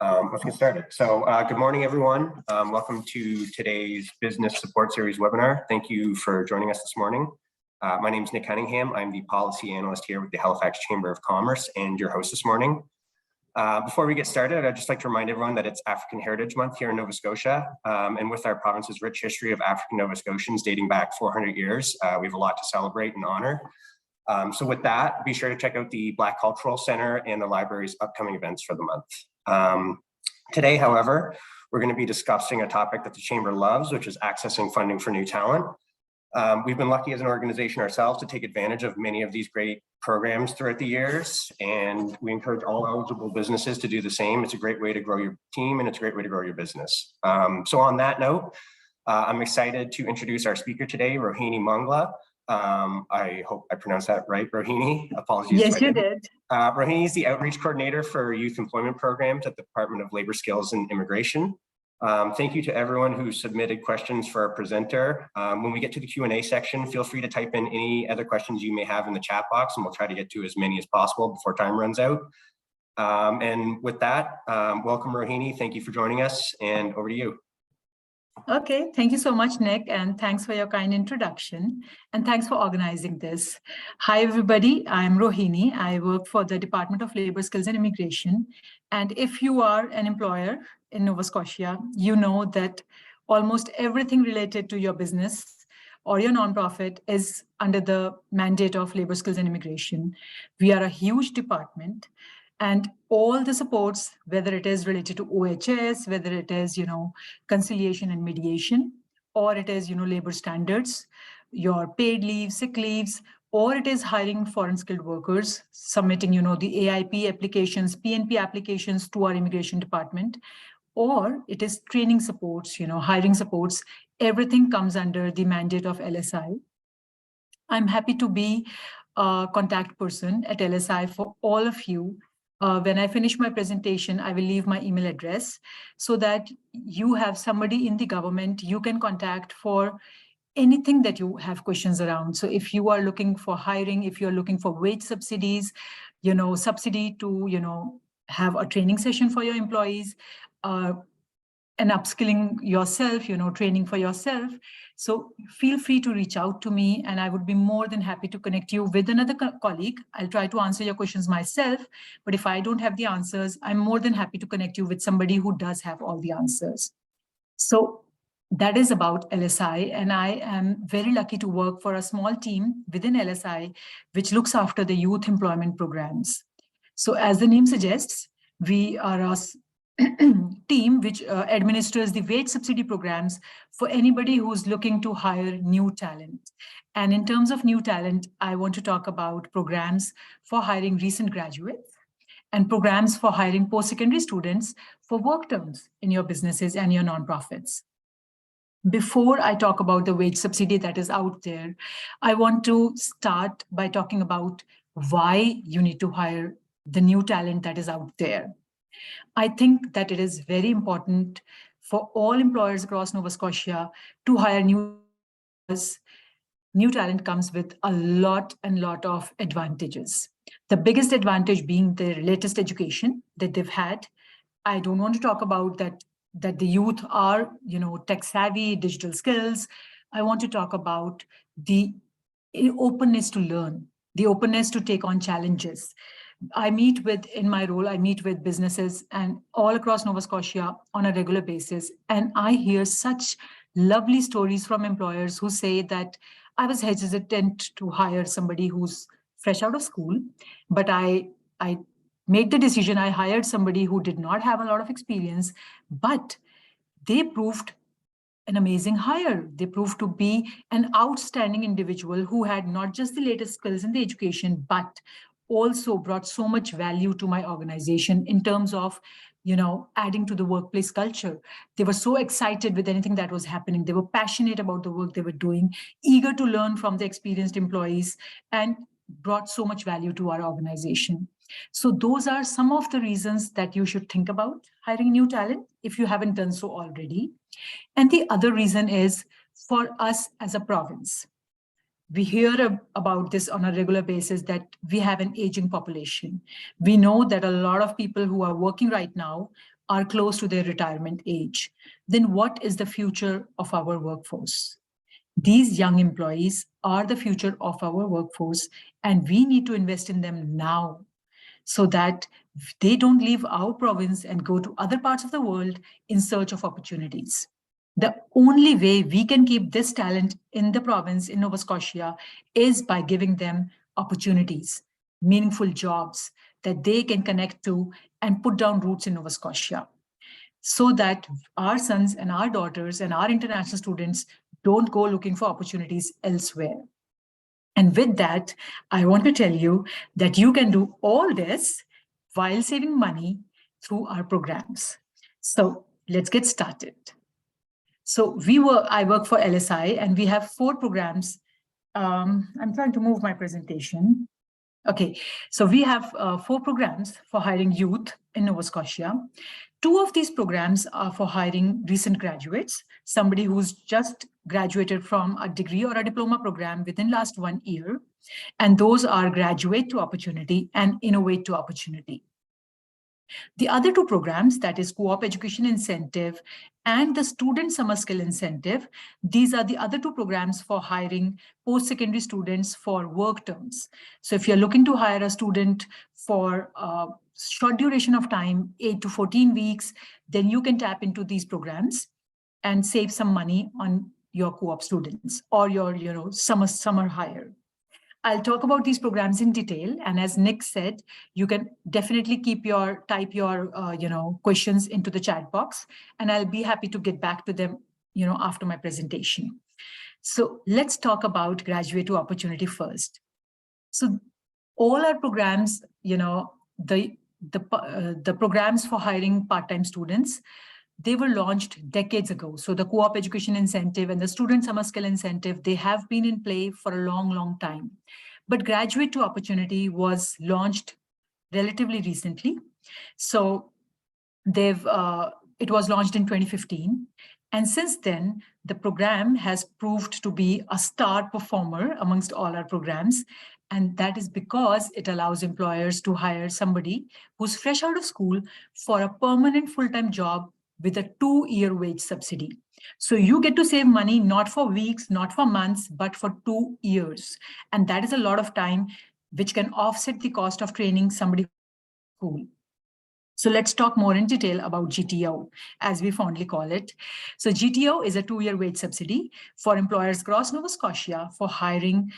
Let's get started. So good morning, everyone. Welcome to today's Business Support Series webinar. Thank you for joining us this morning. My name is Nick Cunningham. I'm the policy analyst here with the Halifax Chamber of Commerce and your host this morning. Before we get started, I'd just like to remind everyone that it's African Heritage Month here in Nova Scotia. And with our province's rich history of African Nova Scotians dating back 400 years, we have a lot to celebrate and honor. So with that, be sure to check out the Black Cultural Center and the library's upcoming events for the month. Today, however, we're going to be discussing a topic that the Chamber loves, which is accessing funding for new talent. We've been lucky as an organization ourselves to take advantage of many of these great programs throughout the years, and we encourage all eligible businesses to do the same. It's a great way to grow your team, and it's a great way to grow your business. So on that note, I'm excited to introduce our speaker today, Rohini Mangla. I hope I pronounced that right, Rohini. Apologies. Yes, you did. Rohini is the Outreach Coordinator for Youth Employment Programs at the Department of Labor Skills and Immigration. Thank you to everyone who submitted questions for our presenter. When we get to the Q&A section, feel free to type in any other questions you may have in the chat box, and we'll try to get to as many as possible before time runs out. And with that, welcome, Rohini. Thank you for joining us, and over to you. Okay, thank you so much, Nick, and thanks for your kind introduction, and thanks for organizing this. Hi, everybody. I'm Rohini. I work for the Department of Labor Skills and Immigration. And if you are an employer in Nova Scotia, you know that almost everything related to your business or your nonprofit is under the mandate of Labor Skills and Immigration. We are a huge department. And all the supports, whether it is related to OHS, whether it is, conciliation and mediation, or it is, labor standards, your paid leaves, sick leaves, or it is hiring foreign skilled workers, submitting, the AIP applications, PNP applications to our immigration department, or it is training supports, hiring supports, everything comes under the mandate of LSI. I'm happy to be a contact person at LSI for all of you. When I finish my presentation, I will leave my email address so that you have somebody in the government you can contact for anything that you have questions around. So if you are looking for hiring, if you're looking for wage subsidies, subsidy to, have a training session for your employees, and upskilling yourself, training for yourself. So feel free to reach out to me, and I would be more than happy to connect you with another colleague. I'll try to answer your questions myself, but if I don't have the answers, I'm more than happy to connect you with somebody who does have all the answers. So that is about LSI, and I am very lucky to work for a small team within LSI, which looks after the youth employment programs. So as the name suggests, we are a team which administers the wage subsidy programs for anybody who's looking to hire new talent. And in terms of new talent, I want to talk about programs for hiring recent graduates and programs for hiring post-secondary students for work terms in your businesses and your nonprofits. Before I talk about the wage subsidy that is out there, I want to start by talking about why you need to hire the new talent that is out there. I think that it is very important for all employers across Nova Scotia to hire new talent comes with a lot of advantages. The biggest advantage being their latest education that they've had. I don't want to talk about that the youth are, tech savvy, digital skills. I want to talk about the openness to learn, the openness to take on challenges. In my role, I meet with businesses and all across Nova Scotia on a regular basis. And I hear such lovely stories from employers who say that I was hesitant to hire somebody who's fresh out of school, but I made the decision. I hired somebody who did not have a lot of experience, but they proved an amazing hire. They proved to be an outstanding individual who had not just the latest skills in the education, but also brought so much value to my organization in terms of, adding to the workplace culture. They were so excited with anything that was happening. They were passionate about the work they were doing, eager to learn from the experienced employees, and brought so much value to our organization. So those are some of the reasons that you should think about hiring new talent if you haven't done so already. And the other reason is for us as a province. We hear about this on a regular basis that we have an aging population. We know that a lot of people who are working right now are close to their retirement age, then what is the future of our workforce? These young employees are the future of our workforce, and we need to invest in them now so that they don't leave our province and go to other parts of the world in search of opportunities. The only way we can keep this talent in the province in Nova Scotia is by giving them opportunities, meaningful jobs that they can connect to and put down roots in Nova Scotia, so that our sons and our daughters and our international students don't go looking for opportunities elsewhere. And with that, I want to tell you that you can do all this while saving money through our programs. So let's get started. So I work for LSI, and we have 4 programs. I'm trying to move my presentation. Okay, so we have 4 programs for hiring youth in Nova Scotia. 2 of these programs are for hiring recent graduates, somebody who's just graduated from a degree or a diploma program within last 1 year. And those are Graduate to Opportunity and Innovate to Opportunity. The other 2 programs, that is Co-op Education Incentive and the Student Summer Skill Incentive, these are the other 2 programs for hiring post-secondary students for work terms. So if you're looking to hire a student for a short duration of time, 8 to 14 weeks, then you can tap into these programs and save some money on your co-op students or your summer hire. I'll talk about these programs in detail. And as Nick said, you can definitely type your questions into the chat box, and I'll be happy to get back to them, after my presentation. So let's talk about Graduate to Opportunity first. So all our programs, the programs for hiring part-time students, they were launched decades ago. So the Co-op Education Incentive and the Student Summer Skill Incentive, they have been in play for a long, long time. But Graduate to Opportunity was launched relatively recently. So it was launched in 2015. And since then, the program has proved to be a star performer amongst all our programs. And that is because it allows employers to hire somebody who's fresh out of school for a permanent full-time job with a 2-year wage subsidy. So you get to save money, not for weeks, not for months, but for 2 years. And that is a lot of time, which can offset the cost of training somebody in school. So let's talk more in detail about GTO, as we fondly call it. So GTO is a 2-year wage subsidy for employers across Nova Scotia for hiring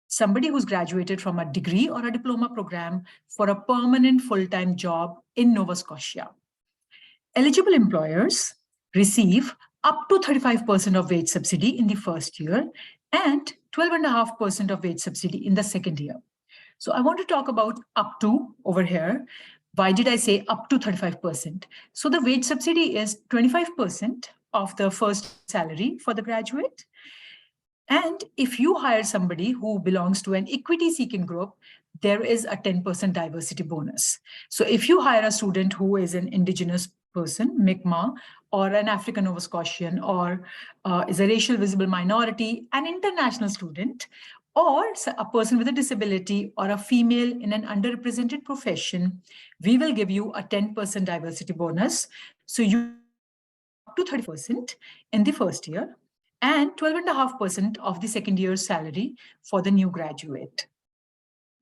somebody who's graduated from a degree or a diploma program for a permanent full-time job in Nova Scotia. Eligible employers receive up to 35% of wage subsidy in the first year and 12.5% of wage subsidy in the second year. So I want to talk about up to over here. Why did I say up to 35%? So the wage subsidy is 25% of the first salary for the graduate. And if you hire somebody who belongs to an equity-seeking group, there is a 10% diversity bonus. So if you hire a student who is an Indigenous person, Mi'kmaq, or an African Nova Scotian, or is a racial visible minority, an international student, or a person with a disability, or a female in an underrepresented profession, we will give you a 10% diversity bonus. So you up to 30% in the first year and 12.5% of the second year's salary for the new graduate.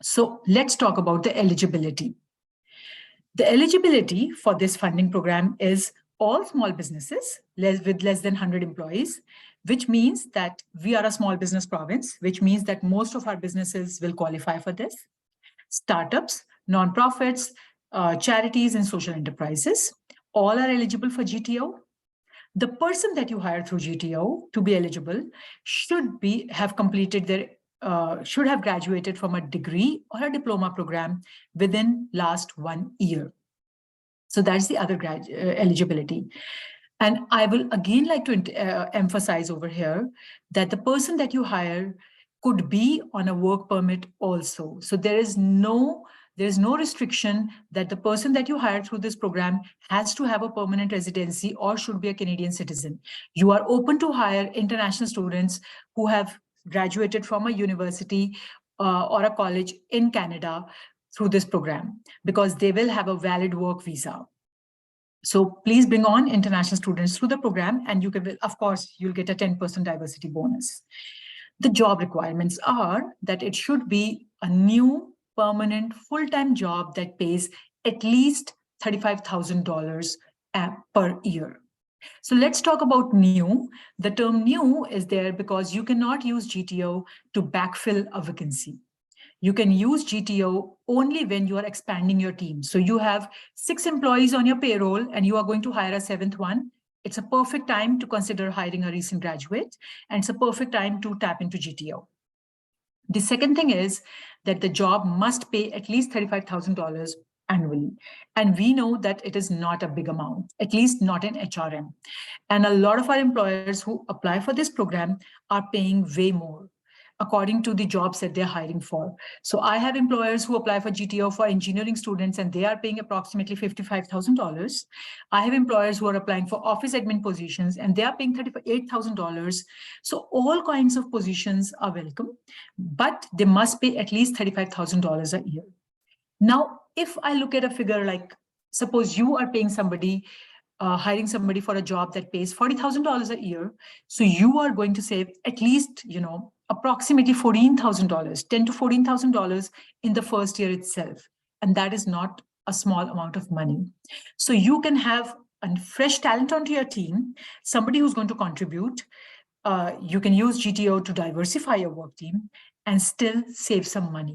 So let's talk about the eligibility. The eligibility for this funding program is all small businesses with less than 100 employees, which means that we are a small business province, which means that most of our businesses will qualify for this. Startups, nonprofits, charities, and social enterprises, all are eligible for GTO. The person that you hire through GTO to be eligible should have graduated from a degree or a diploma program within last 1 year. So that's the other eligibility. And I will again like to emphasize over here that the person that you hire could be on a work permit also. So there is no restriction that the person that you hire through this program has to have a permanent residency or should be a Canadian citizen. You are open to hire international students who have graduated from a university or a college in Canada through this program because they will have a valid work visa. So please bring on international students through the program, and you can, of course, you'll get a 10% diversity bonus. The job requirements are that it should be a new, permanent, full-time job that pays at least $35,000 per year. So let's talk about new. The term new is there because you cannot use GTO to backfill a vacancy. You can use GTO only when you are expanding your team. So you have 6 employees on your payroll and you are going to hire a 7th one. It's a perfect time to consider hiring a recent graduate, and it's a perfect time to tap into GTO. The second thing is that the job must pay at least $35,000 annually. And we know that it is not a big amount, at least not in HRM. And a lot of our employers who apply for this program are paying way more according to the jobs that they're hiring for. So I have employers who apply for GTO for engineering students, and they are paying approximately $55,000. I have employers who are applying for office admin positions, and they are paying $38,000. So all kinds of positions are welcome, but they must pay at least $35,000 a year. Now, if I look at a figure like, suppose you are paying somebody, hiring somebody for a job that pays $40,000 a year, so you are going to save at least, approximately $14,000, $10,000 to $14,000 in the first year itself, and that is not a small amount of money. So you can have a fresh talent onto your team, somebody who's going to contribute. You can use GTO to diversify your work team and still save some money.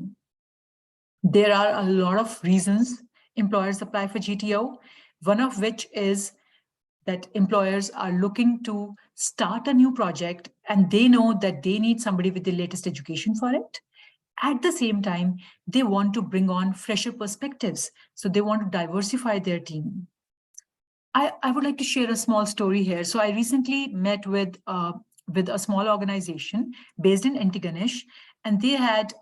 There are a lot of reasons employers apply for GTO, one of which is that employers are looking to start a new project and they know that they need somebody with the latest education for it. At the same time, they want to bring on fresher perspectives. So they want to diversify their team. I would like to share a small story here. So I recently met with a small organization based in Antigonish, and they had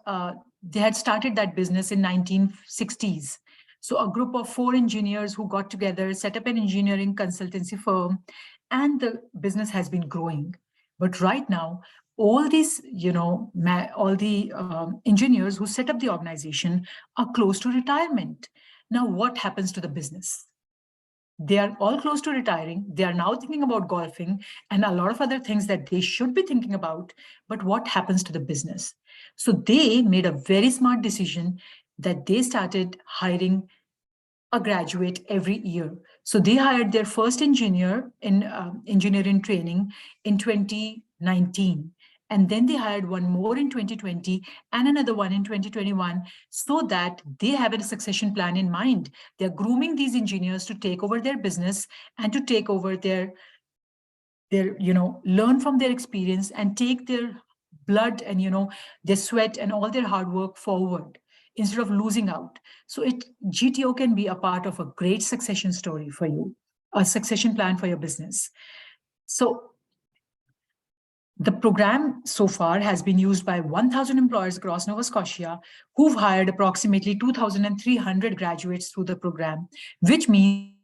started that business in 1960s. So a group of 4 engineers who got together, set up an engineering consultancy firm, and the business has been growing. But right now, all these, all the engineers who set up the organization are close to retirement. Now, what happens to the business? They are all close to retiring. They are now thinking about golfing and a lot of other things that they should be thinking about. But what happens to the business? So they made a very smart decision that they started hiring a graduate every year. So they hired their first engineer in engineering training in 2019. And then they hired one more in 2020 and another one in 2021, so that they have a succession plan in mind. They're grooming these engineers to take over their business and to take over their learn from their experience and take their blood and, their sweat and all their hard work forward instead of losing out. So GTO can be a part of a great succession story for you, a succession plan for your business. So the program so far has been used by 1,000 employers across Nova Scotia who've hired approximately 2,300 graduates through the program, which means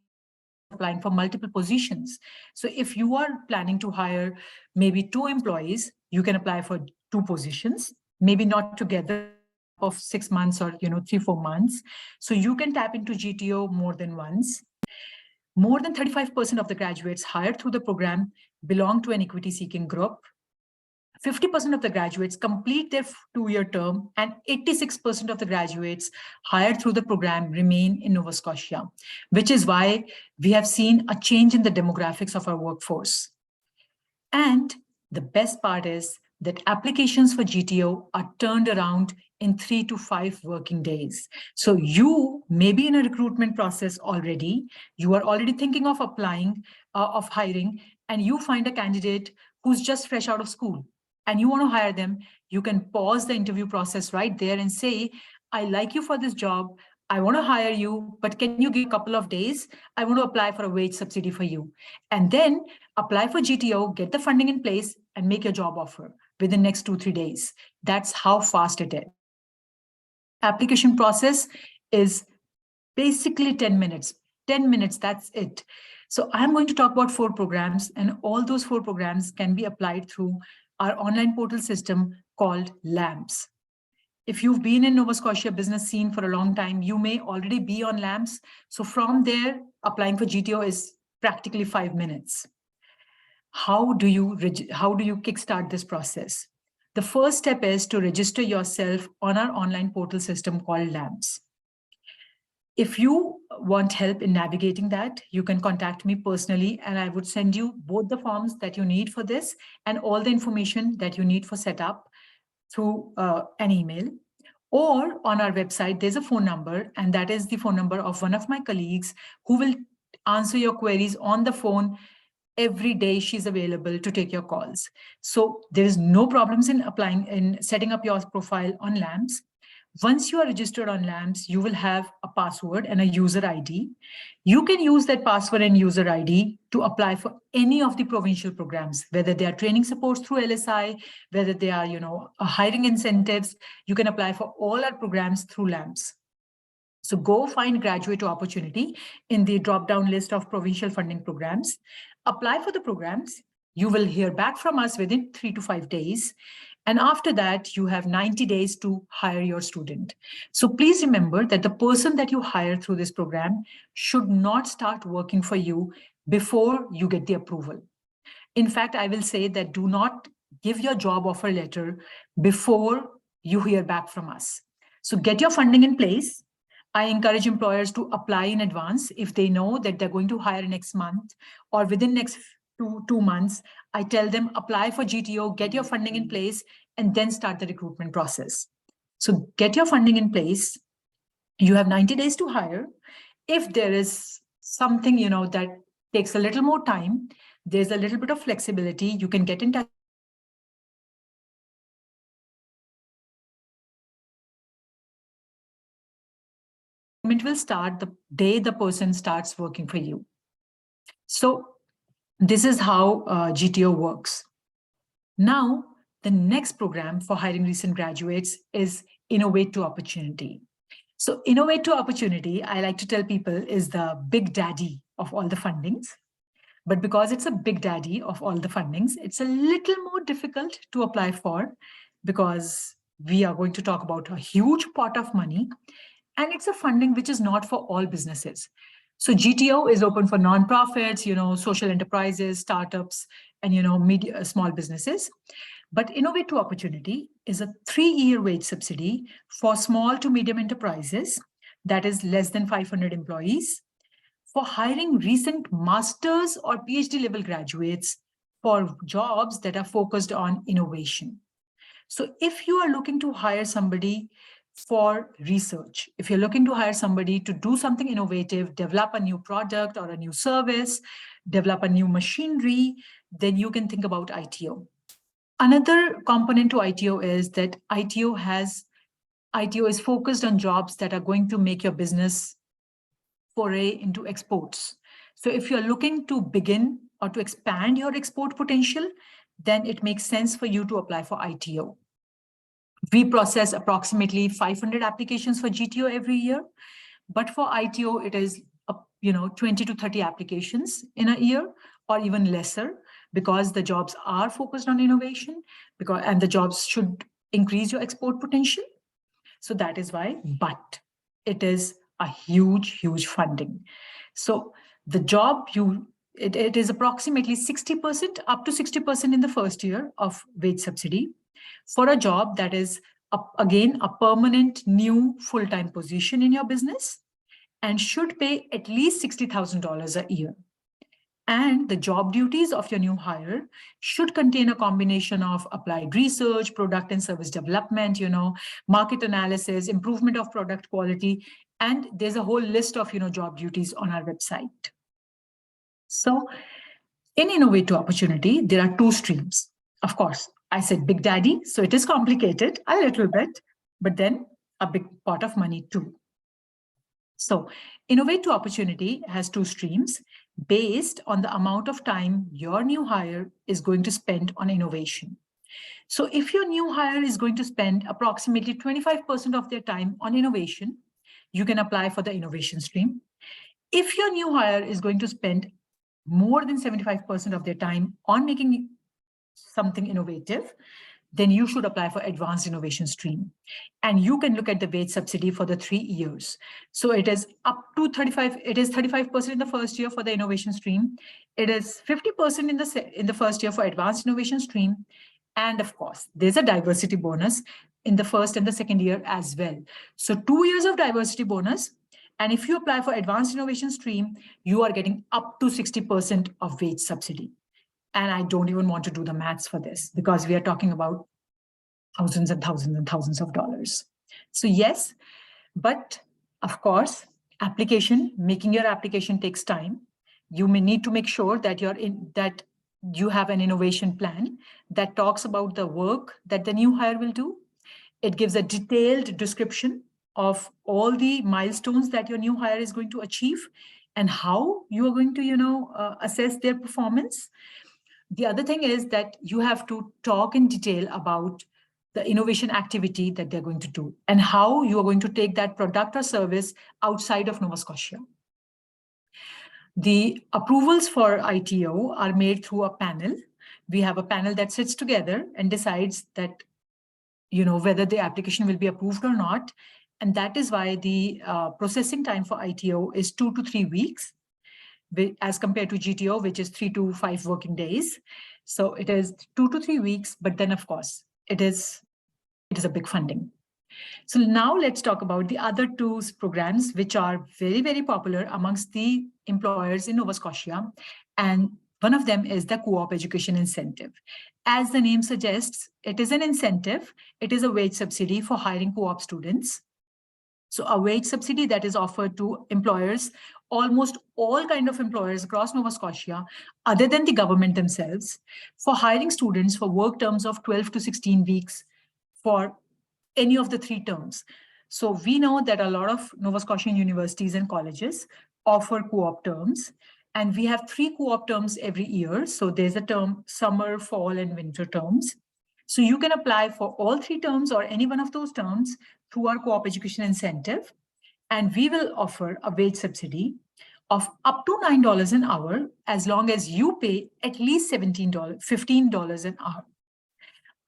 applying for multiple positions. So if you are planning to hire maybe 2 employees, you can apply for 2 positions, maybe not together of 6 months or 3-4 months. So you can tap into GTO more than once. More than 35% of the graduates hired through the program belong to an equity-seeking group. 50% of the graduates complete their 2-year term, and 86% of the graduates hired through the program remain in Nova Scotia, which is why we have seen a change in the demographics of our workforce. And the best part is that applications for GTO are turned around in 3 to 5 working days. So you may be in a recruitment process already. You are already thinking of applying, of hiring, and you find a candidate who's just fresh out of school and you want to hire them. You can pause the interview process right there and say, I like you for this job. I want to hire you, but can you give a couple of days? I want to apply for a wage subsidy for you. And then apply for GTO, get the funding in place, and make your job offer within the next 2-3 days. That's how fast it is. Application process is basically 10 minutes. 10 minutes, that's it. So I'm going to talk about 4 programs, and all those 4 programs can be applied through our online portal system called LAMPS. If you've been in Nova Scotia business scene for a long time, you may already be on LAMPS. So from there, applying for GTO is practically 5 minutes. How do you kickstart this process? The first step is to register yourself on our online portal system called LAMPS. If you want help in navigating that, you can contact me personally, and I would send you both the forms that you need for this and all the information that you need for setup through an email. Or on our website, there's a phone number, and that is the phone number of one of my colleagues who will answer your queries on the phone. Every day she's available to take your calls. So there is no problems in setting up your profile on LAMPS. Once you are registered on LAMPS, you will have a password and a user ID. You can use that password and user ID to apply for any of the provincial programs, whether they are training supports through LSI, whether they are, hiring incentives. You can apply for all our programs through LAMPS. So go find graduate opportunity in the drop-down list of provincial funding programs. Apply for the programs. You will hear back from us within 3 to 5 days. And after that, you have 90 days to hire your student. So please remember that the person that you hire through this program should not start working for you before you get the approval. In fact, I will say that do not give your job offer letter before you hear back from us. So get your funding in place. I encourage employers to apply in advance if they know that they're going to hire next month or within next two months. I tell them apply for GTO, get your funding in place, and then start the recruitment process. So get your funding in place. You have 90 days to hire. If there is something, that takes a little more time, there's a little bit of flexibility. You can get in touch. It will start the day the person starts working for you. So this is how GTO works. Now, the next program for hiring recent graduates is Innovate to Opportunity. So Innovate to Opportunity, I like to tell people, is the big daddy of all the fundings. But because it's a big daddy of all the fundings, it's a little more difficult to apply for because we are going to talk about a huge pot of money. And it's a funding which is not for all businesses. So GTO is open for nonprofits, social enterprises, startups, and small businesses. But Innovate to Opportunity is a 3-year wage subsidy for small to medium enterprises, that is less than 500 employees, for hiring recent master's or PhD level graduates for jobs that are focused on innovation. So if you are looking to hire somebody for research, if you're looking to hire somebody to do something innovative, develop a new product or a new service, develop a new machinery, then you can think about ITO. Another component to ITO is that ITO is focused on jobs that are going to make your business foray into exports. So if you're looking to begin or to expand your export potential, then it makes sense for you to apply for ITO. We process approximately 500 applications for GTO every year, but for ITO, it is 20 to 30 applications in a year or even lesser, because the jobs are focused on innovation and the jobs should increase your export potential. So that is why, but it is a huge, huge funding. So the job it is approximately 60% up to 60% in the first year of wage subsidy for a job that is, again, a permanent new full-time position in your business and should pay at least $60,000 a year. And the job duties of your new hire should contain a combination of applied research, product and service development, market analysis, improvement of product quality, and there's a whole list of, job duties on our website. So in Innovate to Opportunity, there are 2 streams. Of course, I said Big Daddy, so it is complicated a little bit, but then a big pot of money too. So Innovate to Opportunity has 2 streams based on the amount of time your new hire is going to spend on innovation. So if your new hire is going to spend approximately 25% of their time on innovation, you can apply for the innovation stream. If your new hire is going to spend more than 75% of their time on making something innovative, then you should apply for advanced innovation stream. And you can look at the wage subsidy for the 3 years. So it is up to 35, it is 35% in the first year for the innovation stream. It is 50% in the first year for advanced innovation stream. And of course, there's a diversity bonus in the first and the second year as well. So 2 years of diversity bonus. And if you apply for advanced innovation stream, you are getting up to 60% of wage subsidy. And I don't even want to do the maths for this because we are talking about thousands and thousands and thousands of dollars. So yes, but of course, making your application takes time. You may need to make sure that you have an innovation plan that talks about the work that the new hire will do. It gives a detailed description of all the milestones that your new hire is going to achieve and how you are going to, assess their performance. The other thing is that you have to talk in detail about the innovation activity that they're going to do and how you are going to take that product or service outside of Nova Scotia. The approvals for ITO are made through a panel. We have a panel that sits together and decides that, whether the application will be approved or not. And that is why the processing time for ITO is 2 to 3 weeks, as compared to GTO, which is 3 to 5 working days. So it is 2 to 3 weeks, but then of course, it is a big funding. So now let's talk about the other two programs, which are very, very popular amongst the employers in Nova Scotia. And one of them is the Co-op Education Incentive. As the name suggests, it is an incentive. It is a wage subsidy for hiring co-op students. So a wage subsidy that is offered to employers, almost all kind of employers across Nova Scotia, other than the government themselves, for hiring students for work terms of 12 to 16 weeks for any of the 3 terms. So we know that a lot of Nova Scotian universities and colleges offer co-op terms, and we have 3 co-op terms every year. So there's a term, summer, fall, and winter terms. So you can apply for all 3 terms or any one of those terms through our Co-op Education Incentive, and we will offer a wage subsidy of up to $9 an hour as long as you pay at least $15 an hour.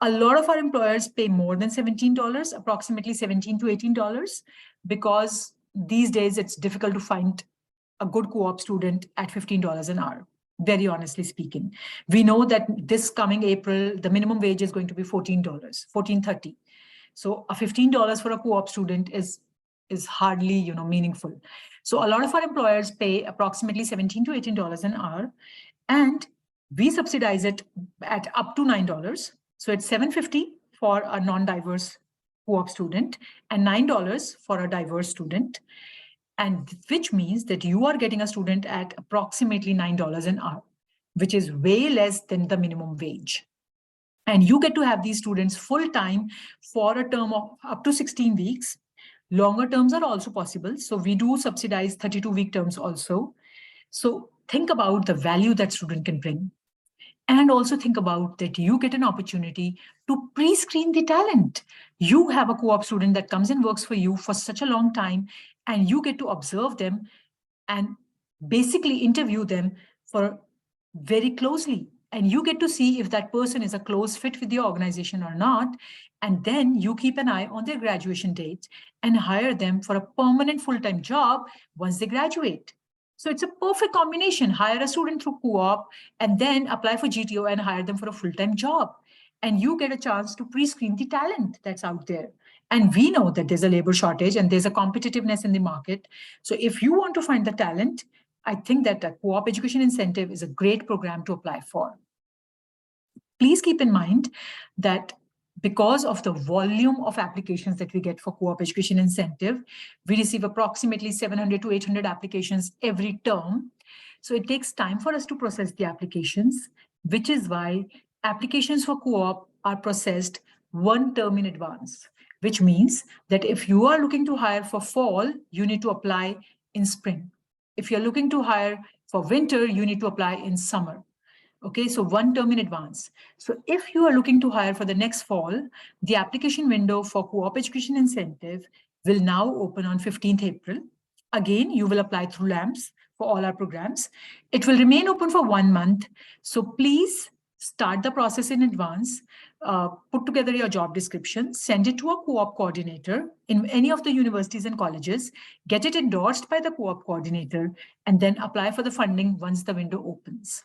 A lot of our employers pay more than $17, approximately $17 to $18, because these days it's difficult to find a good co-op student at $15 an hour, very honestly speaking. We know that this coming April, the minimum wage is going to be $14.30. So a $15 for a co-op student is hardly, meaningful. So a lot of our employers pay approximately $17 to $18 an hour, and we subsidize it at up to $9. So it's $7.50 for a non-diverse co-op student and $9 for a diverse student, and which means that you are getting a student at approximately $9 an hour, which is way less than the minimum wage. And you get to have these students full-time for a term of up to 16 weeks. Longer terms are also possible. So we do subsidize 32-week terms also. So think about the value that student can bring. And also think about that you get an opportunity to pre-screen the talent. You have a co-op student that comes and works for you for such a long time, and you get to observe them and basically interview them for very closely. And you get to see if that person is a close fit with your organization or not. And then you keep an eye on their graduation date and hire them for a permanent full-time job once they graduate. So it's a perfect combination. Hire a student through co-op and then apply for GTO and hire them for a full-time job. And you get a chance to pre-screen the talent that's out there. And we know that there's a labor shortage and there's a competitiveness in the market. So if you want to find the talent, I think that a Co-op Education Incentive is a great program to apply for. Please keep in mind that because of the volume of applications that we get for Co-op Education Incentive, we receive approximately 700 to 800 applications every term. So it takes time for us to process the applications, which is why applications for co-op are processed 1 term in advance, which means that if you are looking to hire for fall, you need to apply in spring. If you're looking to hire for winter, you need to apply in summer. Okay, so 1 term in advance. So if you are looking to hire for the next fall, the application window for Co-op Education Incentive will now open on 15th April. Again, you will apply through LAMPS for all our programs. It will remain open for 1 month. So please start the process in advance. put together your job description, send it to a co-op coordinator in any of the universities and colleges, get it endorsed by the co-op coordinator, and then apply for the funding once the window opens.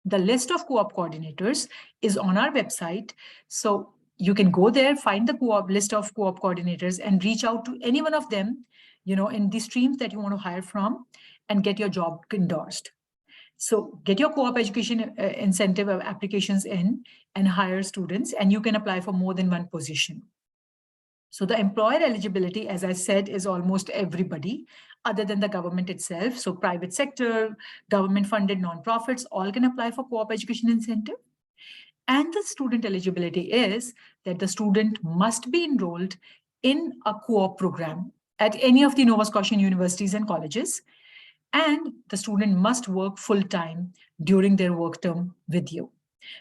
The list of co-op coordinators is on our website. So you can go there, find the co-op list of co-op coordinators and reach out to any one of them, in the streams that you want to hire from and get your job endorsed. So get your co-op education incentive applications in and hire students, and you can apply for more than one position. So the employer eligibility, as I said, is almost everybody other than the government itself. So private sector, government funded nonprofits, all can apply for co-op education incentive. And the student eligibility is that the student must be enrolled in a co-op program at any of the Nova Scotian universities and colleges. And the student must work full-time during their work term with you.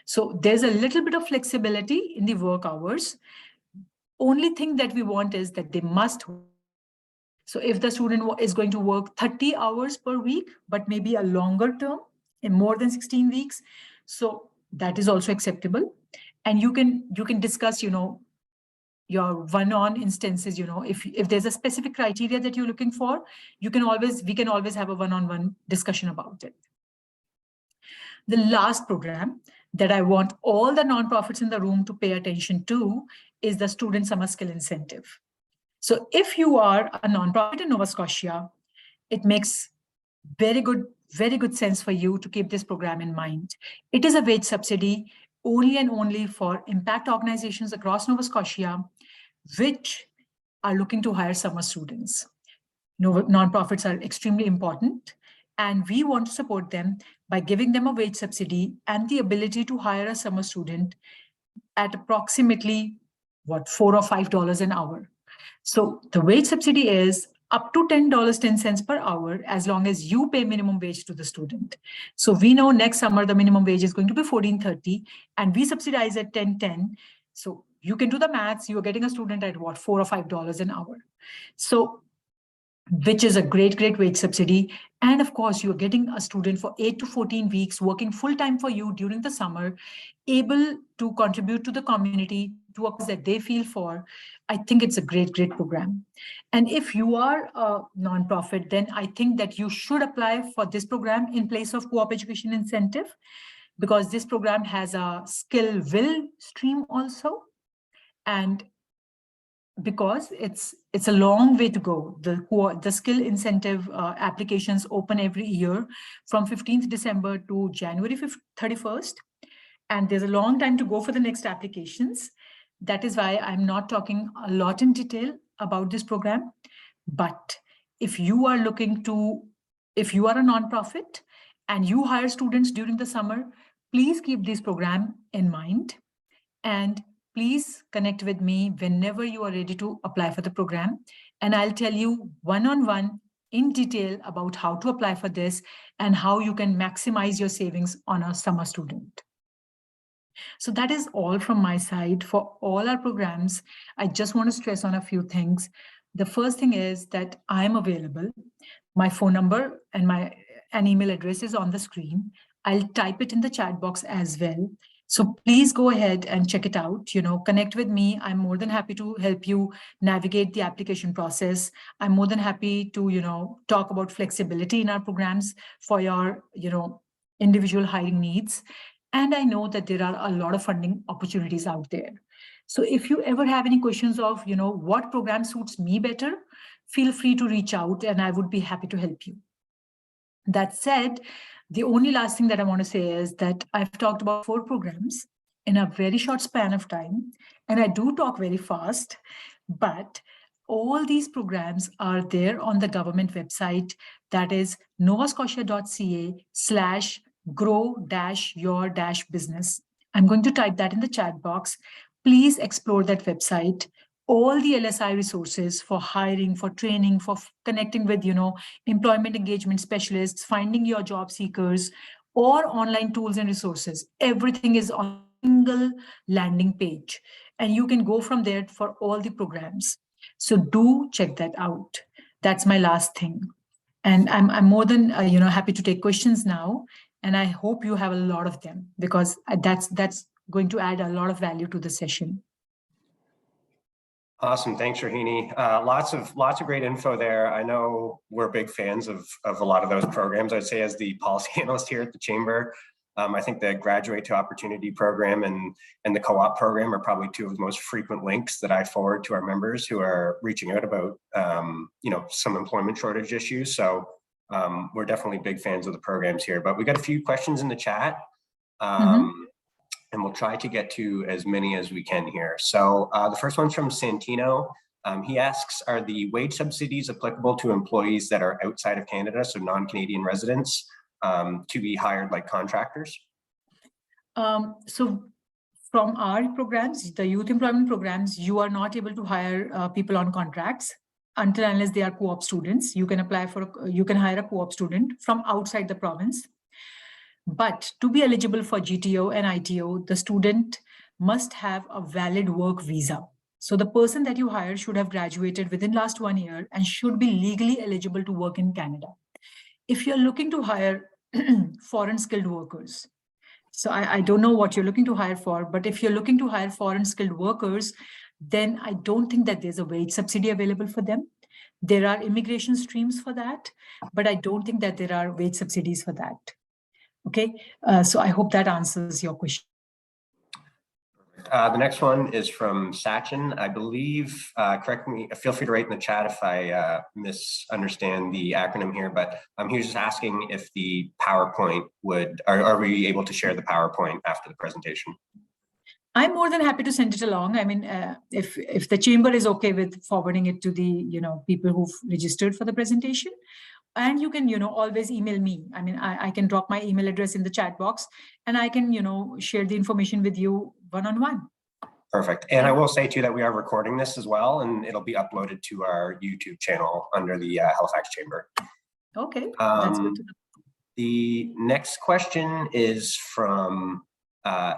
So there's a little bit of flexibility in the work hours. Only thing that we want is that they must. So if the student is going to work 30 hours per week, but maybe a longer term in more than 16 weeks, so that is also acceptable. And you can discuss, your one-on instances, if there's a specific criteria that you're looking for, we can always have a one-on-one discussion about it. The last program that I want all the nonprofits in the room to pay attention to is the Student Summer Skill Incentive. So if you are a nonprofit in Nova Scotia, it makes very good sense for you to keep this program in mind. It is a wage subsidy only and only for impact organizations across Nova Scotia, which are looking to hire summer students. Nonprofits are extremely important, and we want to support them by giving them a wage subsidy and the ability to hire a summer student at approximately, $4 or $5 an hour. So the wage subsidy is up to $10.10 per hour as long as you pay minimum wage to the student. So we know next summer the minimum wage is going to be $14.30 and we subsidize at $10.10. So you can do the maths, you're getting a student at $4 or $5 an hour. So which is a great wage subsidy. And of course, you're getting a student for 8 to 14 weeks working full-time for you during the summer, able to contribute to the community, to a cause that they feel for. I think it's a great program. And if you are a nonprofit, then I think that you should apply for this program in place of co-op education incentive, because this program has a skill will stream also. And because it's a long way to go. The skill incentive applications open every year from 15th December to January 31st. And there's a long time to go for the next applications. That is why I'm not talking a lot in detail about this program. But if you are a nonprofit and you hire students during the summer, please keep this program in mind. And please connect with me whenever you are ready to apply for the program. And I'll tell you one-on-one in detail about how to apply for this and how you can maximize your savings on a summer student. So that is all from my side for all our programs. I just want to stress on a few things. The first thing is that I'm available. My phone number and email address is on the screen. I'll type it in the chat box as well. So please go ahead and check it out, connect with me. I'm more than happy to help you navigate the application process. I'm more than happy to, talk about flexibility in our programs for your, individual hiring needs. And I know that there are a lot of funding opportunities out there. So if you ever have any questions of, what program suits me better, feel free to reach out and I would be happy to help you. That said, the only last thing that I want to say is that I've talked about 4 programs in a very short span of time, and I do talk very fast, but all these programs are there on the government website, that is novascotia.ca/grow-your-business. I'm going to type that in the chat box. Please explore that website. All the LSI resources for hiring, for training, for connecting with, employment engagement specialists, finding your job seekers, or online tools and resources. Everything is on a single landing page. And you can go from there for all the programs. So do check that out. That's my last thing. And I'm more than happy to take questions now. And I hope you have a lot of them, because that's going to add a lot of value to the session. Awesome. Thanks, Rohini. Lots of great info there. I know we're big fans of a lot of those programs. I'd say as the policy analyst here at the Chamber, I think the Graduate to Opportunity program and the co-op program are probably two of the most frequent links that I forward to our members who are reaching out about some employment shortage issues. So we're definitely big fans of the programs here. But we got a few questions in the chat. And we'll try to get to as many as we can here. So the first one's from Santino. He asks, are the wage subsidies applicable to employees that are outside of Canada, so non-Canadian residents, to be hired like contractors? So from our programs, the youth employment programs, you are not able to hire people on contracts until unless they are co-op students. You can hire a co-op student from outside the province. But to be eligible for GTO and ITO, the student must have a valid work visa. So the person that you hire should have graduated within last 1 year and should be legally eligible to work in Canada. If you're looking to hire foreign skilled workers, so I don't know what you're looking to hire for, but if you're looking to hire foreign skilled workers, then I don't think that there's a wage subsidy available for them. There are immigration streams for that, but I don't think that there are wage subsidies for that. Okay, so I hope that answers your question. The next one is from Sachin. I believe, correct me, feel free to write in the chat if I misunderstand the acronym here, but he was just asking if the PowerPoint are we able to share the PowerPoint after the presentation? I'm more than happy to send it along. I mean, if the Chamber is okay with forwarding it to the people who've registered for the presentation, and you can always email me. I mean, I can drop my email address in the chat box, and I can share the information with you one-on-one. Perfect. And I will say too that we are recording this as well, and it'll be uploaded to our YouTube channel under the Halifax Chamber. Okay, that's good to know. The next question is from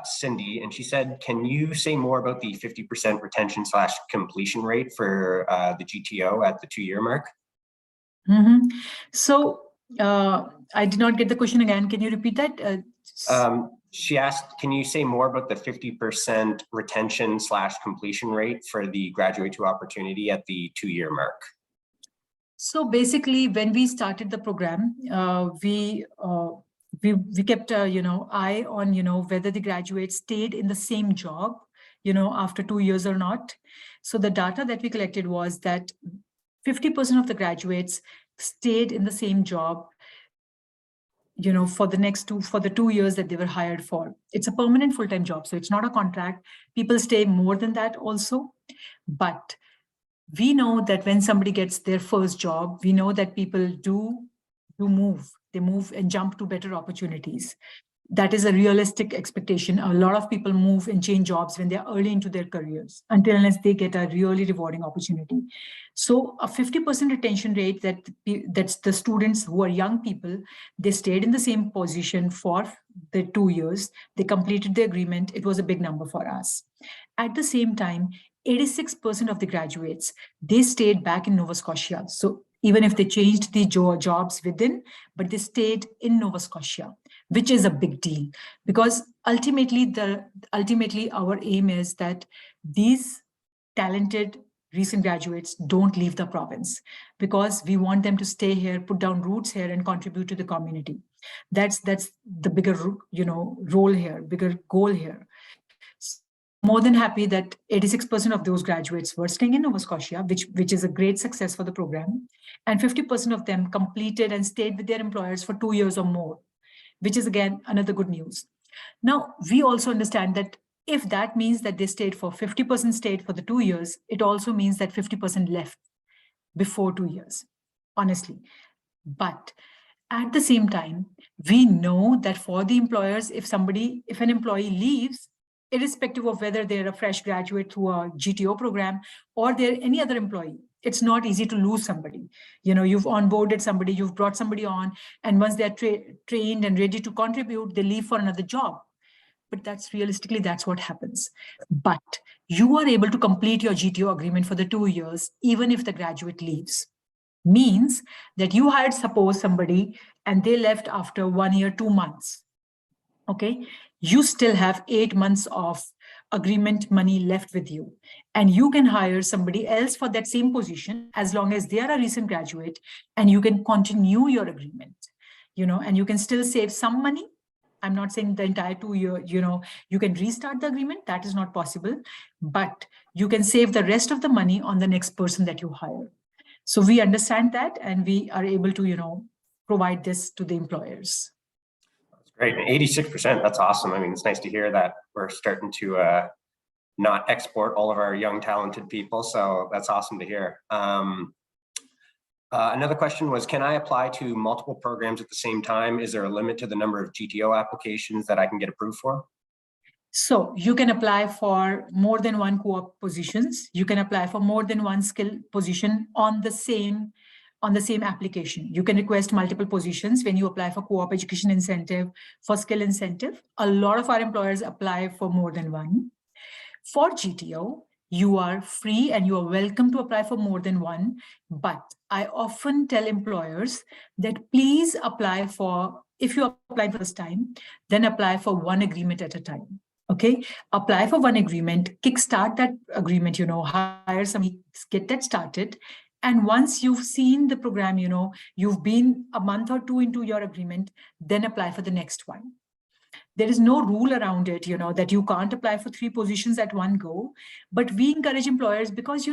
Cindy, and she said, can you say more about the 50% retention / completion rate for the GTO at the 2-year mark? So I did not get the question again. Can you repeat that? She asked, can you say more about the 50% retention / completion rate for the Graduate to Opportunity at the 2-year mark? So basically, when we started the program, we kept eye on whether the graduates stayed in the same job after 2 years or not. So the data that we collected was that 50% of the graduates stayed in the same job for the 2 years that they were hired for. It's a permanent full-time job, so it's not a contract. People stay more than that also. But we know that when somebody gets their first job, we know that people do move. They move and jump to better opportunities. That is a realistic expectation. A lot of people move and change jobs when they're early into their careers, unless they get a really rewarding opportunity. So a 50% retention rate, that's the students who are young people, they stayed in the same position for the 2 years. They completed the agreement. It was a big number for us. At the same time, 86% of the graduates, they stayed back in Nova Scotia. So even if they changed the jobs within, but they stayed in Nova Scotia, which is a big deal, because ultimately our aim is that these talented recent graduates don't leave the province, because we want them to stay here, put down roots here, and contribute to the community. That's the bigger role here, bigger goal here. More than happy that 86% of those graduates were staying in Nova Scotia, which is a great success for the program. And 50% of them completed and stayed with their employers for 2 years or more, which is again, another good news. Now, we also understand that if that means that they stayed for 50% stayed for the 2 years, it also means that 50% left before 2 years, honestly. But at the same time, we know that for the employers, if an employee leaves, irrespective of whether they're a fresh graduate through a GTO program or they're any other employee, it's not easy to lose somebody. You've onboarded somebody, you've brought somebody on, and once they're trained and ready to contribute, they leave for another job. But that's what happens. But you are able to complete your GTO agreement for the 2 years, even if the graduate leaves. Means that you hired, suppose, somebody and they left after 1 year, 2 months. okay, you still have 8 months of agreement money left with you. And you can hire somebody else for that same position as long as they are a recent graduate, and you can continue your agreement, and you can still save some money. I'm not saying the entire 2 year, you can restart the agreement. That is not possible, but you can save the rest of the money on the next person that you hire. So we understand that, and we are able to, provide this to the employers. That's great. 86%. That's awesome. I mean, it's nice to hear that we're starting to not export all of our young, talented people. So that's awesome to hear. Another question was, can I apply to multiple programs at the same time? Is there a limit to the number of GTO applications that I can get approved for? So you can apply for more than one co-op positions. You can apply for more than one skill position on the same application. You can request multiple positions when you apply for co-op education incentive, for skill incentive. A lot of our employers apply for more than one. For GTO, you are free and you are welcome to apply for more than one. But I often tell employers that please apply for, if you apply first time, then apply for one agreement at a time. Okay, apply for one agreement, kickstart that agreement, hire somebody, get that started. And once you've seen the program, you've been a month or two into your agreement, then apply for the next one. There is no rule around it, that you can't apply for 3 positions at one go. But we encourage employers because,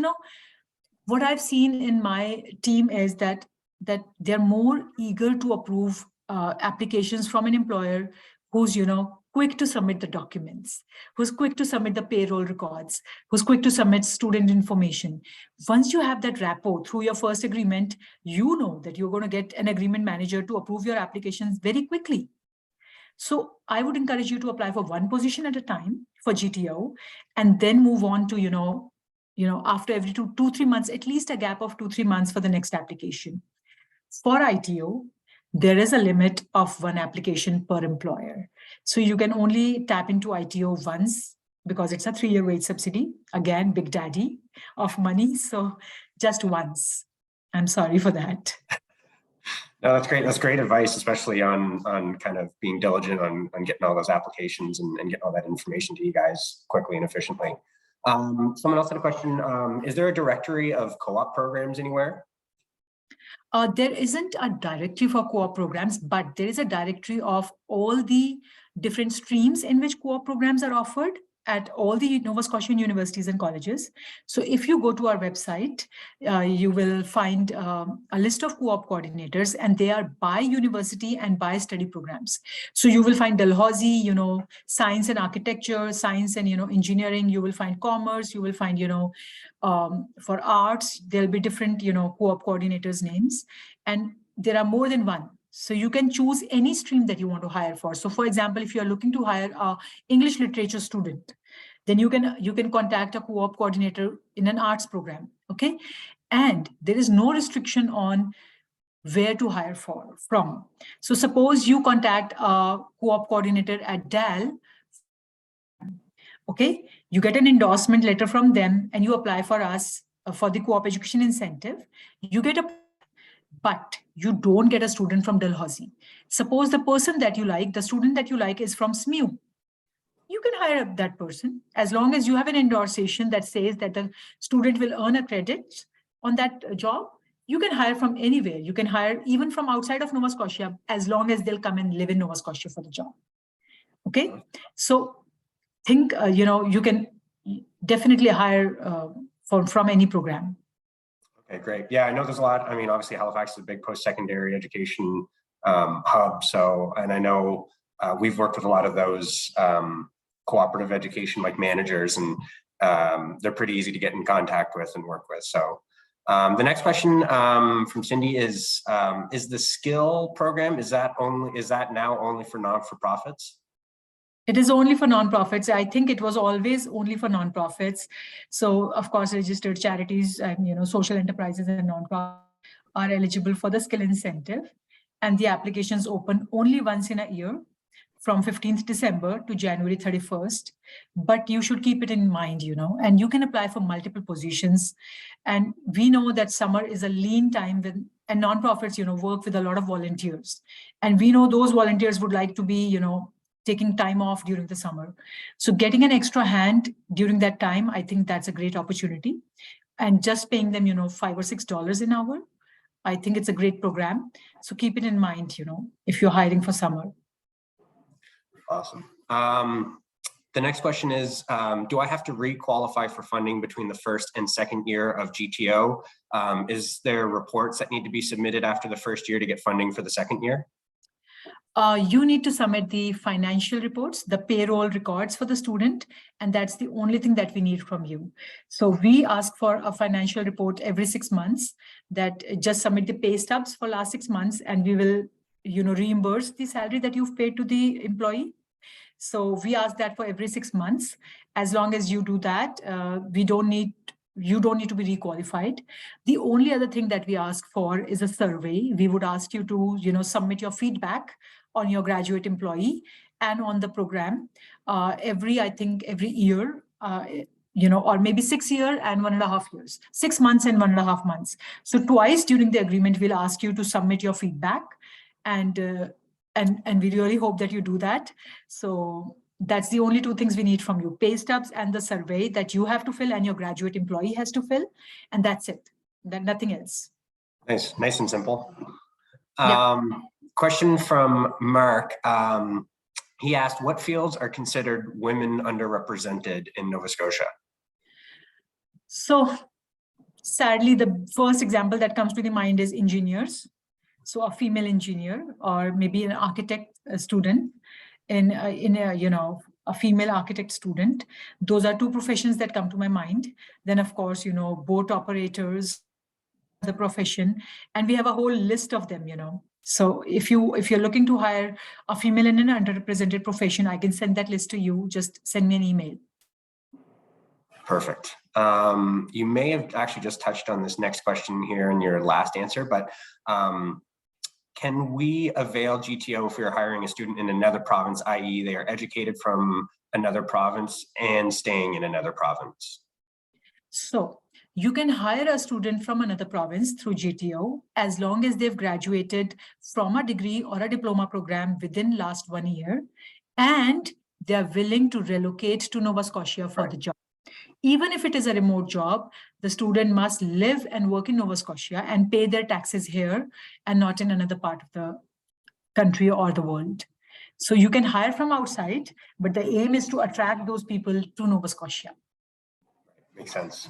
what I've seen in my team is that they're more eager to approve applications from an employer who's, quick to submit the documents, who's quick to submit the payroll records, who's quick to submit student information. Once you have that rapport through your first agreement, you know that you're going to get an agreement manager to approve your applications very quickly. So I would encourage you to apply for one position at a time for GTO, and then move on to, after every 2-3 months, at least a gap of 2-3 months for the next application. For ITO, there is a limit of one application per employer. So you can only tap into ITO once because it's a 3-year wage subsidy. Again, big daddy of money. So just once. I'm sorry for that. No, that's great. That's great advice, especially on kind of being diligent on getting all those applications and getting all that information to you guys quickly and efficiently. Someone else had a question. Is there a directory of co-op programs anywhere? There isn't a directory for co-op programs, but there is a directory of all the different streams in which co-op programs are offered at all the Nova Scotian universities and colleges. So if you go to our website, you will find a list of co-op coordinators, and they are by university and by study programs. So you will find Dalhousie, science and architecture, science and, engineering. You will find commerce. You will find, for arts, there'll be different, co-op coordinators names, and there are more than one. So you can choose any stream that you want to hire for. So for example, if you're looking to hire an English literature student, then you can contact a co-op coordinator in an arts program, okay? And there is no restriction on where to hire from. So suppose you contact a co-op coordinator at DAL, okay? You get an endorsement letter from them and you apply for us for the co-op education incentive. You get a, but you don't get a student from Dalhousie. Suppose the person that you like, the student that you like is from SMU. You can hire that person as long as you have an endorsement that says that the student will earn a credit on that job. You can hire from anywhere. You can hire even from outside of Nova Scotia as long as they'll come and live in Nova Scotia for the job. Okay, so think, you can definitely hire from any program. Okay, great. Yeah, I know there's a lot. I mean, obviously Halifax is a big post-secondary education hub. So, and I know we've worked with a lot of those cooperative education like managers, and they're pretty easy to get in contact with and work with. So the next question from Cindy is the skill program, is that now only for non-for-profits? It is only for nonprofits. I think it was always only for nonprofits. So of course, registered charities and social enterprises and nonprofits are eligible for the skill incentive. And the applications open only once in a year, from 15th December to January 31st. But you should keep it in mind, and you can apply for multiple positions. And we know that summer is a lean time and nonprofits, work with a lot of volunteers. And we know those volunteers would like to be, taking time off during the summer. So getting an extra hand during that time, I think that's a great opportunity. And just paying them, $5 or $6 an hour, I think it's a great program. So keep it in mind, if you're hiring for summer. Awesome. The next question is, do I have to re-qualify for funding between the first and second year of GTO? Is there reports that need to be submitted after the first year to get funding for the second year? You need to submit the financial reports, the payroll records for the student, and that's the only thing that we need from you. So we ask for a financial report every 6 months, that just submit the pay stubs for last 6 months, and we will, reimburse the salary that you've paid to the employee. So we ask that for every 6 months. As long as you do that, you don't need to be requalified. The only other thing that we ask for is a survey. We would ask you to, submit your feedback on your graduate employee and on the program every year, or maybe 6 years and 1.5 years, 6 months and 1.5 months. So twice during the agreement, we'll ask you to submit your feedback, and we really hope that you do that. So that's the only 2 things we need from you: pay stubs and the survey that you have to fill and your graduate employee has to fill, and that's it. Nothing else. Nice and simple. Yeah. Question from Mark. He asked, what fields are considered women underrepresented in Nova Scotia? So sadly, the first example that comes to the mind is engineers. So a female engineer, or maybe an architect student, a female architect student. Those are 2 professions that come to my mind. Then of course, boat operators, the profession, and we have a whole list of them, So if you're looking to hire a female in an underrepresented profession, I can send that list to you. Just send me an email. Perfect. You may have actually just touched on this next question here in your last answer, but can we avail GTO if we are hiring a student in another province, i.e. they are educated from another province and staying in another province? So you can hire a student from another province through GTO as long as they've graduated from a degree or a diploma program within last 1 year, and they're willing to relocate to Nova Scotia for the job. Even if it is a remote job, the student must live and work in Nova Scotia and pay their taxes here and not in another part of the country or the world. So you can hire from outside, but the aim is to attract those people to Nova Scotia. Makes sense.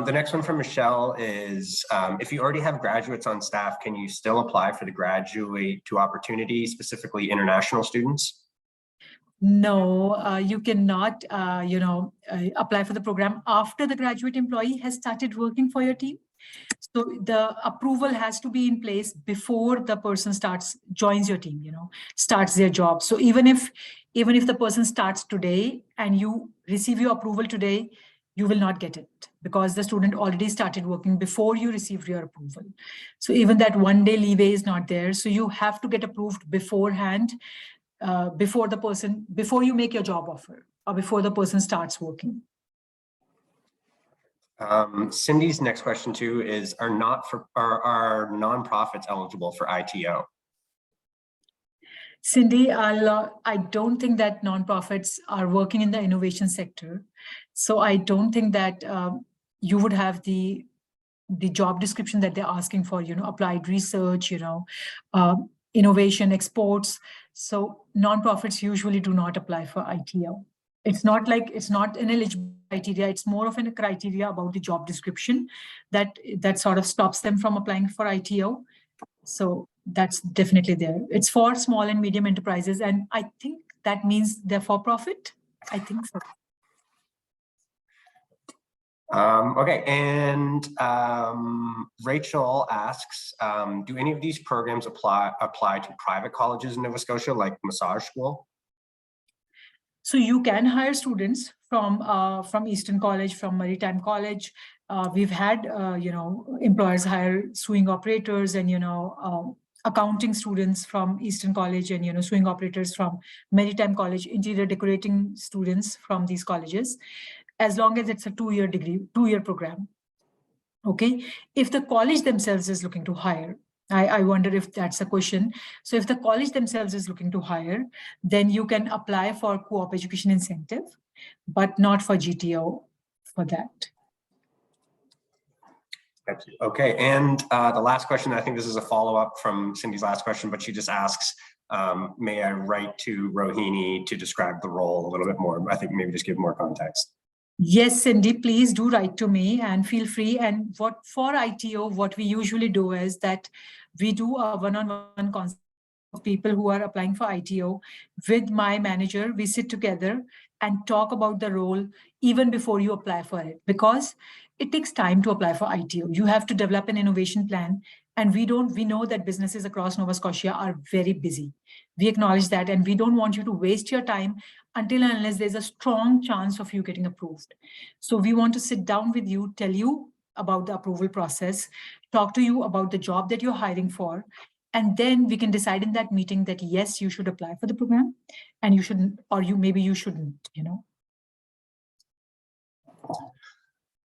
The next one from Michelle is, if you already have graduates on staff, can you still apply for the Graduate to Opportunity, specifically international students? No, you cannot, apply for the program after the graduate employee has started working for your team. So the approval has to be in place before the person joins your team, starts their job. So even if the person starts today and you receive your approval today, you will not get it because the student already started working before you received your approval. So even that 1 day leeway is not there. So you have to get approved beforehand, before you make your job offer or before the person starts working. Cindy's next question too is, are nonprofits eligible for ITO? Cindy, I don't think that nonprofits are working in the innovation sector. So I don't think that you would have the job description that they're asking for, applied research, innovation, exports. So nonprofits usually do not apply for ITO. It's not an eligible criteria. It's more of a criteria about the job description that sort of stops them from applying for ITO. So that's definitely there. It's for small and medium enterprises. And I think that means they're for profit. I think so. Okay, and Rachel asks, do any of these programs apply to private colleges in Nova Scotia, like massage school? So you can hire students from Eastern College, from Maritime College. We've had employers hire sewing operators and accounting students from Eastern College, and sewing operators from Maritime College, interior decorating students from these colleges, as long as it's a 2-year program. Okay, if the college themselves is looking to hire, I wonder if that's a question. So if the college themselves is looking to hire, then you can apply for co-op education incentive, but not for GTO for that. Okay, and the last question, I think this is a follow-up from Cindy's last question, but she just asks, may I write to Rohini to describe the role a little bit more? I think maybe just give more context. Yes, Cindy, please do write to me and feel free. And what for ITO, what we usually do is that we do a one-on-one consult of people who are applying for ITO with my manager. We sit together and talk about the role even before you apply for it, because it takes time to apply for ITO. You have to develop an innovation plan. And we know that businesses across Nova Scotia are very busy. We acknowledge that, and we don't want you to waste your time until and unless there's a strong chance of you getting approved. So we want to sit down with you, tell you about the approval process, talk to you about the job that you're hiring for, and then we can decide in that meeting that yes, you should apply for the program, and you shouldn't, or maybe you shouldn't,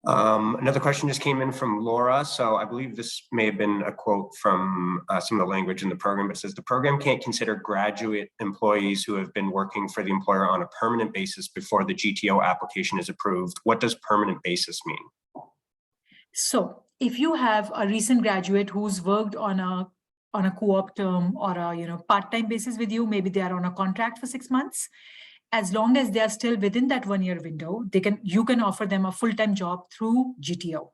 Another question just came in from Laura. So I believe this may have been a quote from some of the language in the program. It says the program can't consider graduate employees who have been working for the employer on a permanent basis before the GTO application is approved. What does permanent basis mean? So if you have a recent graduate who's worked on a co-op term or a part-time basis with you, maybe they are on a contract for 6 months, as long as they are still within that 1 year window, you can offer them a full-time job through GTO.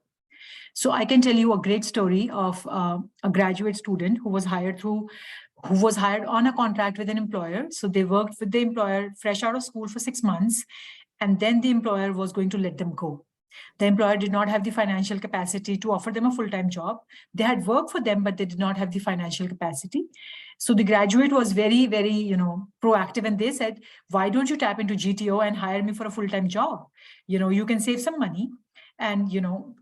So I can tell you a great story of a graduate student who was hired on a contract with an employer. So they worked with the employer fresh out of school for 6 months, and then the employer was going to let them go. The employer did not have the financial capacity to offer them a full-time job. They had worked for them, but they did not have the financial capacity. So the graduate was very, very, proactive, and they said, why don't you tap into GTO and hire me for a full-time job? You can save some money, and,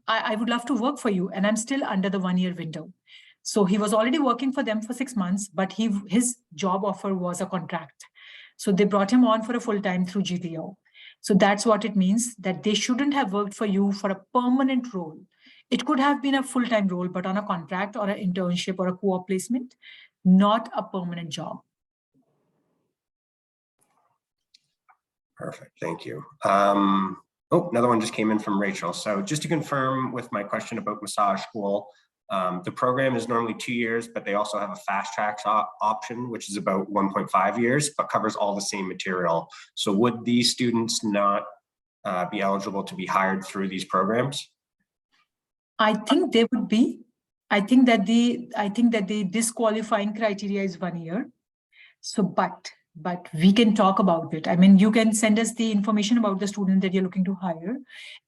I would love to work for you, and I'm still under the 1 year window. So he was already working for them for 6 months, but his job offer was a contract. So they brought him on for a full-time through GTO. So that's what it means, that they shouldn't have worked for you for a permanent role. It could have been a full-time role, but on a contract or an internship or a co-op placement, not a permanent job. Perfect, thank you. Oh, another one just came in from Rachel. So just to confirm with my question about massage school, the program is normally 2 years, but they also have a fast track option, which is about 1.5 years, but covers all the same material. So would these students not be eligible to be hired through these programs? I think they would be. I think that the disqualifying criteria is 1 year. So, but we can talk about it. I mean, you can send us the information about the student that you're looking to hire,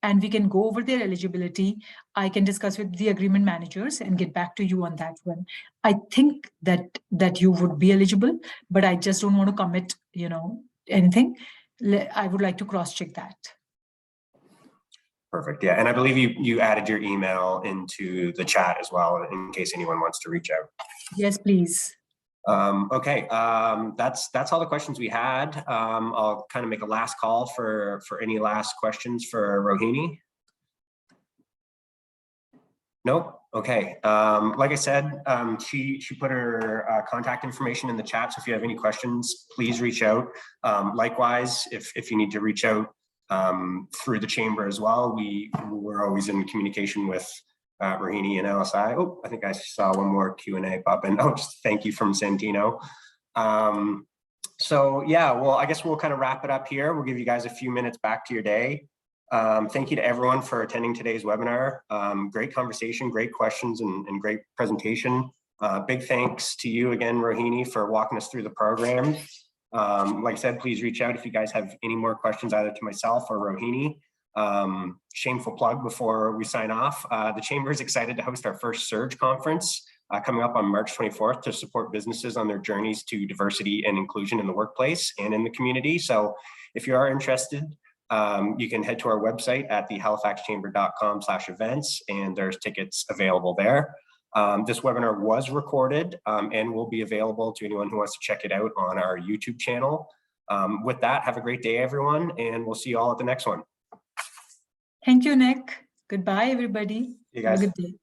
and we can go over their eligibility. I can discuss with the agreement managers and get back to you on that one. I think that you would be eligible, but I just don't want to commit, anything. I would like to cross-check that. Perfect. Yeah, and I believe you added your email into the chat as well, in case anyone wants to reach out. Yes, please. Okay, that's all the questions we had. I'll kind of make a last call for any last questions for Rohini. Nope. Okay. Like I said, she put her contact information in the chat. So if you have any questions, please reach out. Likewise, if you need to reach out through the chamber as well, we're always in communication with Rohini and LSI. Oh, I think I saw one more Q&A pop in. Oh, just thank you from Santino. So yeah, well, I guess we'll kind of wrap it up here. We'll give you guys a few minutes back to your day. Thank you to everyone for attending today's webinar. Great conversation, great questions, and great presentation. Big thanks to you again, Rohini, for walking us through the program. Like I said, please reach out if you guys have any more questions, either to myself or Rohini. Shameful plug before we sign off. The Chamber is excited to host our first Surge conference coming up on March 24th to support businesses on their journeys to diversity and inclusion in the workplace and in the community. So if you are interested, you can head to our website at thehalifaxchamber.com/events, and there's tickets available there. This webinar was recorded and will be available to anyone who wants to check it out on our YouTube channel. With that, have a great day, everyone, and we'll see you all at the next one. Thank you, Nick. Goodbye, everybody. You guys. Have a good day.